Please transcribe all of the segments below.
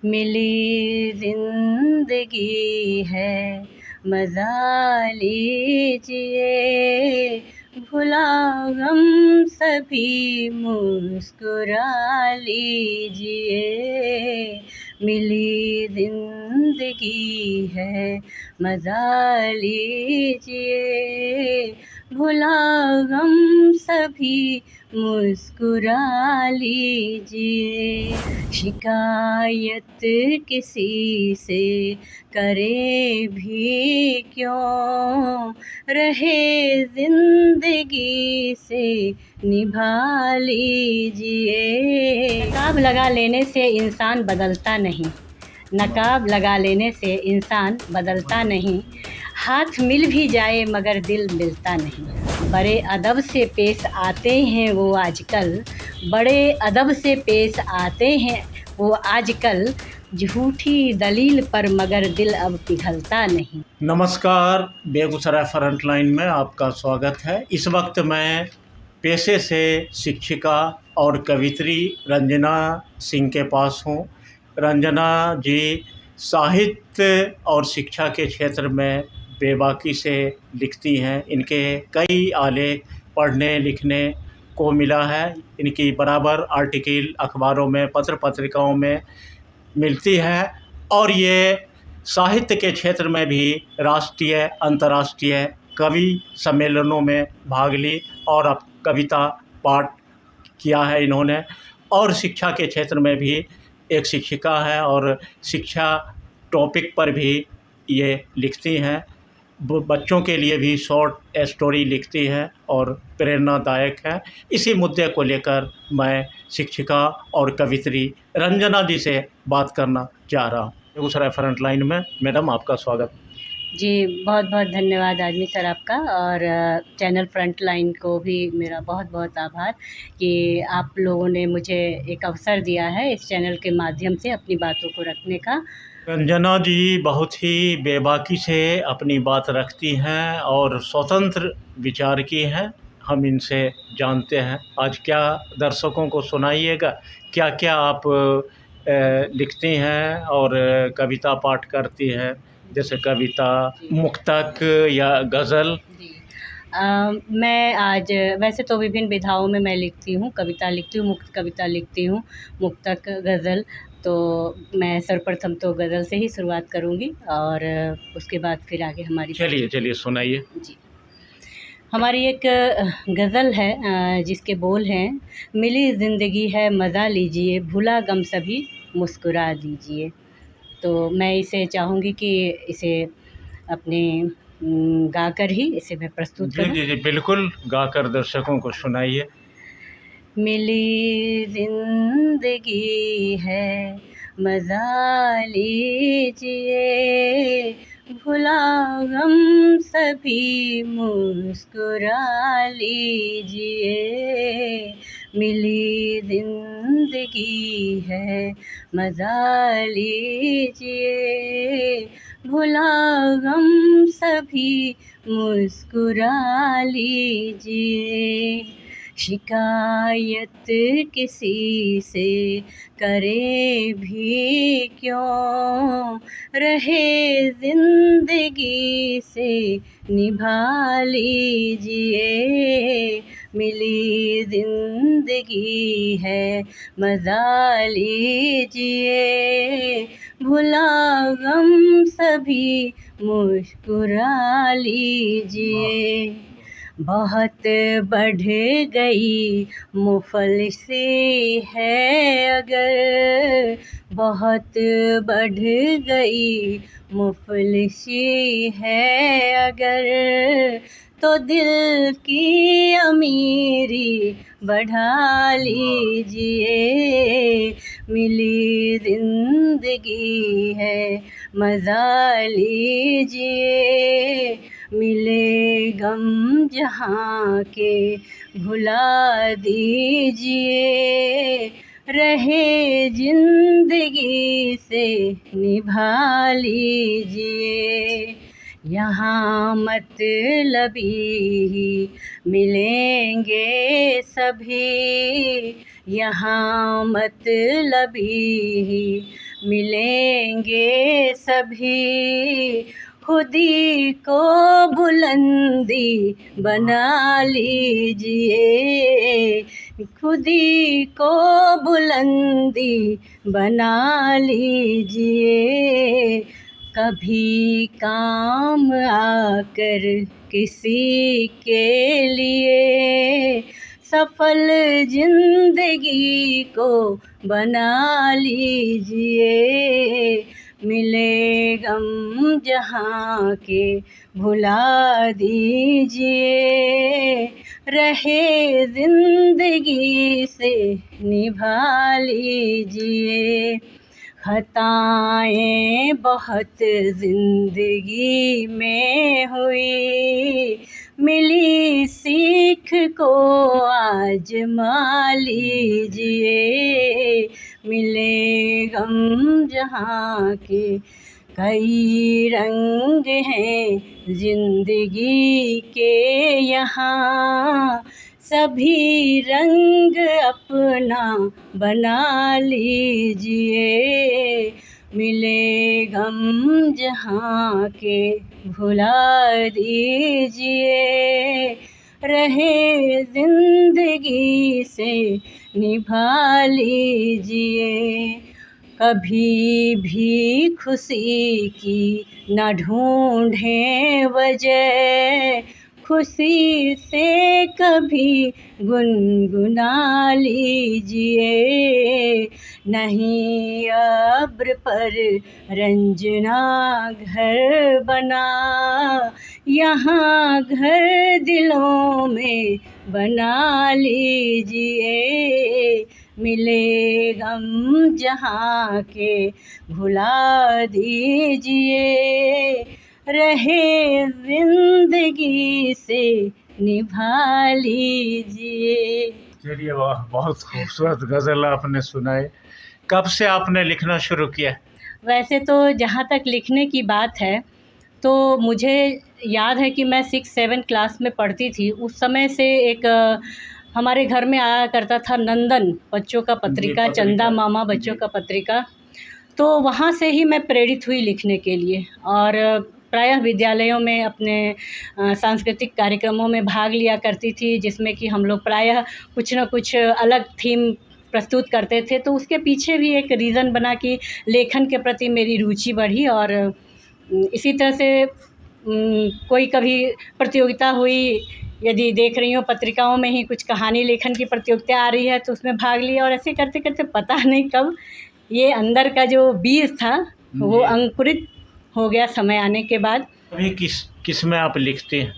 मिली जिंदगी है मज़ा लीजिए, भुला गम सभी मुस्कुरा लीजिए। मिली जिंदगी है मज़ा लीजिए, भुला गम सभी मुस्कुरा लीजिए। शिकायत किसी से करे भी क्यों, रहे ज़िंदगी से निभा लीजिए। नकाब लगा लेने से इंसान बदलता नहीं, नकाब लगा लेने से इंसान बदलता नहीं। हाथ मिल भी जाए मगर दिल मिलता नहीं। बड़े अदब से पेश आते हैं वो आजकल, बड़े अदब से पेश आते हैं वो आजकल। झूठी दलील पर मगर दिल अब पिघलता नहीं। नमस्कार, बेगूसराय फ्रंटलाइन में आपका स्वागत है। इस वक्त मैं पेशे से शिक्षिका और कवित्री रंजना सिंह के पास हूँ। रंजना जी साहित्य और शिक्षा के क्षेत्र में बेबाकी से लिखती हैं। इनके कई आलेख पढ़ने लिखने को मिला है। इनकी बराबर आर्टिकल अखबारों में, पत्र पत्रिकाओं में मिलती है और ये साहित्य के क्षेत्र में भी राष्ट्रीय अंतर्राष्ट्रीय कवि सम्मेलनों में भाग ली और अब कविता पाठ किया है इन्होंने। और शिक्षा के क्षेत्र में भी एक शिक्षिका है और शिक्षा टॉपिक पर भी ये लिखती हैं। बच्चों के लिए भी शॉर्ट स्टोरी लिखती है और प्रेरणादायक है। इसी मुद्दे को लेकर मैं शिक्षिका और कवित्री रंजना जी से बात करना चाह रहा हूँ। बेगूसराय फ्रंटलाइन में मैडम आपका स्वागत। जी, बहुत बहुत धन्यवाद आदमी सर आपका, और चैनल फ्रंटलाइन को भी मेरा बहुत बहुत आभार कि आप लोगों ने मुझे एक अवसर दिया है इस चैनल के माध्यम से अपनी बातों को रखने का। रंजना जी बहुत ही बेबाकी से अपनी बात रखती हैं और स्वतंत्र विचार की हैं। हम इनसे जानते हैं। आज क्या दर्शकों को सुनाइएगा, क्या क्या आप लिखती हैं और कविता पाठ करती हैं, जैसे कविता, मुक्तक या गज़ल? मैं आज वैसे तो विभिन्न विधाओं में मैं लिखती हूँ, कविता लिखती हूँ, मुक्त कविता लिखती हूँ, मुक्तक, गज़ल। तो मैं सर्वप्रथम तो गज़ल से ही शुरुआत करूँगी और उसके बाद फिर आगे हमारी चलिए सुनाइए। जी, हमारी एक गज़ल है जिसके बोल हैं, मिली ज़िंदगी है मज़ा लीजिए, भुला गम सभी मुस्कुरा दीजिए। तो मैं इसे चाहूँगी कि इसे अपने गाकर ही इसे मैं प्रस्तुत करूँ। जी बिल्कुल, गाकर दर्शकों को सुनाइए। मिली जिंदगी है मज़ा लीजिए, भुला गम सभी मुस्कुरा लीजिए। मिली जिंदगी है मज़ा लीजिए, भुला गम सभी मुस्कुरा लीजिए। शिकायत किसी से करे भी क्यों, रहे ज़िंदगी से निभा लीजिए। मिली ज़िंदगी है मज़ा लीजिए, भुला गम सभी मुस्कुरा लीजिए। बहुत बढ़ गई मुफलिसी है अगर, बहुत बढ़ गई मुफलिसी है अगर, तो दिल की अमीरी बढ़ा लीजिए। मिली जिंदगी है मज़ा लीजिए, मिले गम जहाँ के भुला दीजिए। रहे जिंदगी से निभा लीजिए। यहाँ मतलबी ही मिलेंगे सभी, यहाँ मतलबी ही मिलेंगे सभी। खुदी को बुलंदी बना लीजिए, खुदी को बुलंदी बना लीजिए। कभी काम आकर किसी के लिए सफल जिंदगी को बना लीजिए। मिले गम जहाँ के भुला दीजिए, रहे जिंदगी से निभा लीजिए। खताएं बहुत जिंदगी में हुई, मिली सीख को आजमा लीजिए। मिले गम जहाँ के कई रंग हैं जिंदगी के यहाँ, सभी रंग अपना बना लीजिए। मिले गम जहाँ के भुला दीजिए, रहे जिंदगी से निभा लीजिए। कभी भी खुशी की न ढूंढें वजह, खुशी से कभी गुनगुना लीजिए। नहीं अब्र पर रंजना घर बना, यहाँ घर दिलों में बना लीजिए। मिले गम जहाँ के भुला दीजिए, रहे जिंदगी से निभा लीजिए। चलिए, वाह, बहुत खूबसूरत गज़ल आपने सुनाई। कब से आपने लिखना शुरू किया? वैसे तो जहाँ तक लिखने की बात है तो मुझे याद है कि मैं 6-7 क्लास में पढ़ती थी। उस समय से एक हमारे घर में आया करता था नंदन बच्चों का पत्रिका, चंदा मामा बच्चों का पत्रिका। तो वहाँ से ही मैं प्रेरित हुई लिखने के लिए, और प्रायः विद्यालयों में अपने सांस्कृतिक कार्यक्रमों में भाग लिया करती थी, जिसमें कि हम लोग प्रायः कुछ न कुछ अलग थीम प्रस्तुत करते थे। तो उसके पीछे भी एक रीज़न बना कि लेखन के प्रति मेरी रुचि बढ़ी। और इसी तरह से कोई कभी प्रतियोगिता हुई, यदि देख रही हूँ पत्रिकाओं में ही कुछ कहानी लेखन की प्रतियोगिता आ रही है तो उसमें भाग लिया। और ऐसे करते करते पता नहीं कब ये अंदर का जो बीज था वो अंकुरित हो गया समय आने के बाद। अभी किस में आप लिखते हैं?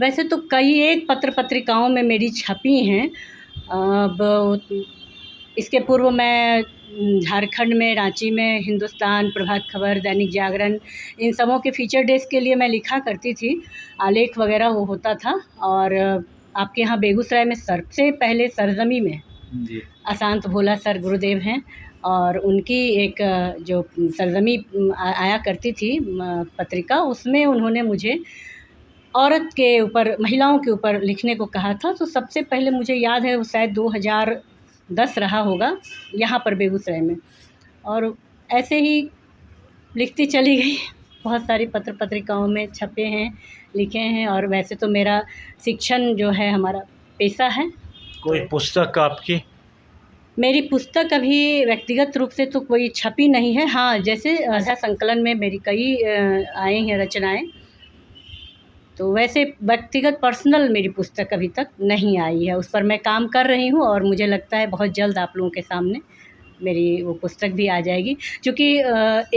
वैसे तो कई एक पत्र पत्रिकाओं में मेरी छपी हैं। अब इसके पूर्व मैं झारखंड में, रांची में हिंदुस्तान, प्रभात खबर, दैनिक जागरण, इन सबों के फीचर डेज के लिए मैं लिखा करती थी, आलेख वगैरह वो होता था। और आपके यहाँ बेगूसराय में सबसे पहले सरजमी में जी अशांत भोला सर गुरुदेव हैं, और उनकी एक जो सरजमी आया करती थी पत्रिका, उसमें उन्होंने मुझे औरत के ऊपर, महिलाओं के ऊपर लिखने को कहा था। तो सबसे पहले मुझे याद है वो शायद 2010 रहा होगा यहाँ पर बेगूसराय में। और ऐसे ही लिखती चली गई, बहुत सारी पत्र पत्रिकाओं में छपे हैं, लिखे हैं। और वैसे तो मेरा शिक्षण जो है हमारा पेशा है। कोई पुस्तक आपकी? मेरी पुस्तक अभी व्यक्तिगत रूप से तो कोई छपी नहीं है। हाँ, जैसे संकलन में मेरी कई आई हैं रचनाएं, तो वैसे व्यक्तिगत पर्सनल मेरी पुस्तक अभी तक नहीं आई है। उस पर मैं काम कर रही हूँ और मुझे लगता है बहुत जल्द आप लोगों के सामने मेरी वो पुस्तक भी आ जाएगी। क्योंकि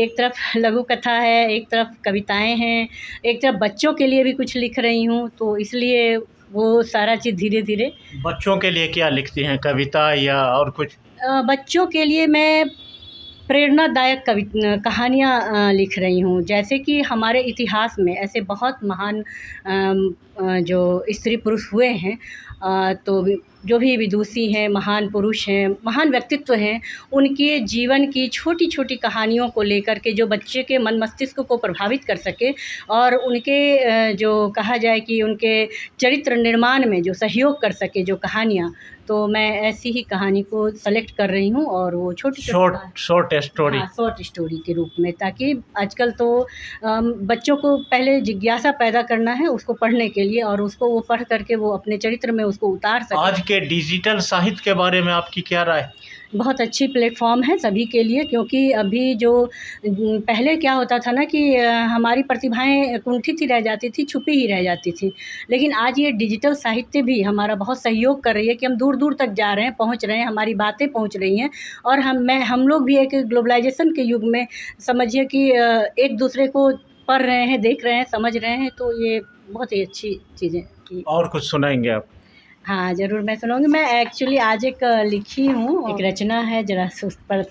एक तरफ लघु कथा है, एक तरफ कविताएं हैं, एक तरफ बच्चों के लिए भी कुछ लिख रही हूँ, तो इसलिए वो सारा चीज़ धीरे धीरे। बच्चों के लिए क्या लिखती हैं, कविता या और कुछ? बच्चों के लिए मैं प्रेरणादायक कहानियाँ लिख रही हूँ। जैसे कि हमारे इतिहास में ऐसे बहुत महान जो स्त्री पुरुष हुए हैं, तो जो भी विदुषी हैं, महान पुरुष हैं, महान व्यक्तित्व हैं, उनके जीवन की छोटी छोटी कहानियों को लेकर के जो बच्चे के मन मस्तिष्क को प्रभावित कर सके और उनके जो कहा जाए कि उनके चरित्र निर्माण में जो सहयोग कर सके जो कहानियाँ, तो मैं ऐसी ही कहानी को सेलेक्ट कर रही हूँ और वो छोटी शॉर्ट स्टोरी, हाँ, शॉर्ट स्टोरी के रूप में, ताकि आजकल तो बच्चों को पहले जिज्ञासा पैदा करना है उसको पढ़ने के लिए और उसको वो पढ़ करके वो अपने चरित्र में उसको उतार सके। आज के डिजिटल साहित्य के बारे में आपकी क्या राय? बहुत अच्छी प्लेटफॉर्म है सभी के लिए, क्योंकि अभी जो पहले क्या होता था ना कि हमारी प्रतिभाएं कुंठित ही रह जाती थी, छुपी ही रह जाती थी, लेकिन आज ये डिजिटल साहित्य भी हमारा बहुत सहयोग कर रही है कि हम दूर दूर तक जा रहे हैं, पहुंच रहे हैं, हमारी बातें पहुंच रही हैं और हम लोग भी एक ग्लोबलाइजेशन के युग में समझिए कि एक दूसरे को पढ़ रहे हैं, देख रहे हैं, समझ रहे हैं, तो ये बहुत ही अच्छी चीज़ें। और कुछ सुनाएंगे आप? हाँ ज़रूर, मैं सुनाऊंगी। मैं एक्चुअली आज एक लिखी हूँ, एक रचना है, ज़रा उस पर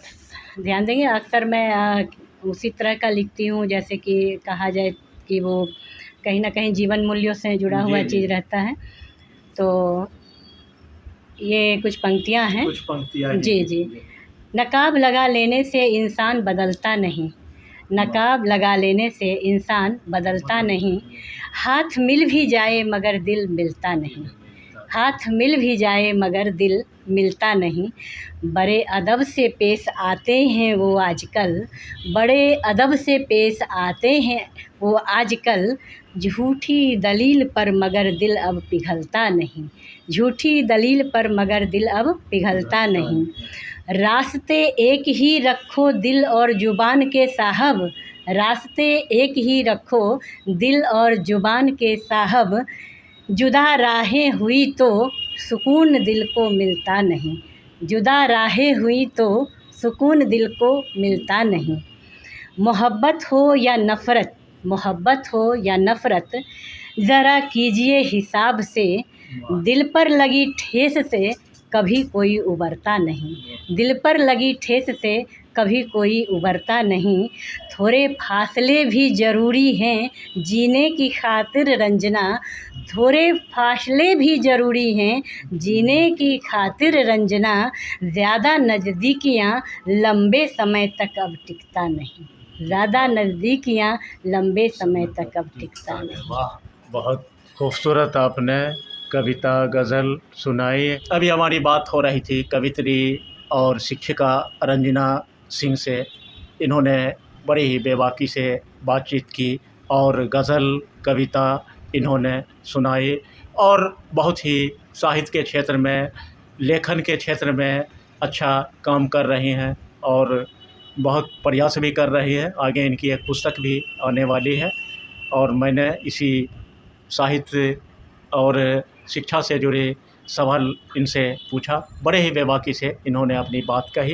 ध्यान देंगे। अक्सर मैं उसी तरह का लिखती हूँ जैसे कि कहा जाए कि वो कहीं ना कहीं जीवन मूल्यों से जुड़ा हुआ चीज़ रहता है। तो ये कुछ पंक्तियाँ हैं। कुछ पंक्तियाँ जी जी। नकाब लगा लेने से इंसान बदलता नहीं, नकाब लगा लेने से इंसान बदलता नहीं, हाथ मिल भी जाए मगर दिल मिलता नहीं, हाथ मिल भी जाए मगर दिल मिलता नहीं। बड़े अदब से पेश आते हैं वो आजकल, बड़े अदब से पेश आते हैं वो आजकल, झूठी दलील पर मगर दिल अब पिघलता नहीं, झूठी दलील पर मगर दिल अब पिघलता नहीं। रास्ते एक ही रखो दिल और ज़ुबान के साहब, रास्ते एक ही रखो दिल और ज़ुबान के साहब, जुदा राहें हुई तो सुकून दिल को मिलता नहीं, जुदा राहें हुई तो सुकून दिल को मिलता नहीं। मोहब्बत हो या नफ़रत, मोहब्बत हो या नफ़रत, ज़रा कीजिए हिसाब से, दिल पर लगी ठेस से कभी कोई उबरता नहीं, दिल पर लगी ठेस से कभी कोई उबरता नहीं। थोड़े फासले भी ज़रूरी हैं जीने की खातिर रंजना, थोड़े फासले भी ज़रूरी हैं जीने की खातिर रंजना, ज़्यादा नज़दीकियाँ लंबे समय तक अब टिकता नहीं, ज़्यादा नज़दीकियाँ लंबे समय तक अब टिकता नहीं। वाह, बहुत खूबसूरत आपने कविता गज़ल सुनाई। अभी हमारी बात हो रही थी कवित्री और शिक्षिका रंजना सिंह से। इन्होंने बड़ी ही बेबाकी से बातचीत की और गज़ल कविता इन्होंने सुनाई और बहुत ही साहित्य के क्षेत्र में, लेखन के क्षेत्र में अच्छा काम कर रही हैं और बहुत प्रयास भी कर रही है। आगे इनकी एक पुस्तक भी आने वाली है और मैंने इसी साहित्य और शिक्षा से जुड़े सवाल इनसे पूछा। बड़े ही बेबाकी से इन्होंने अपनी बात कही।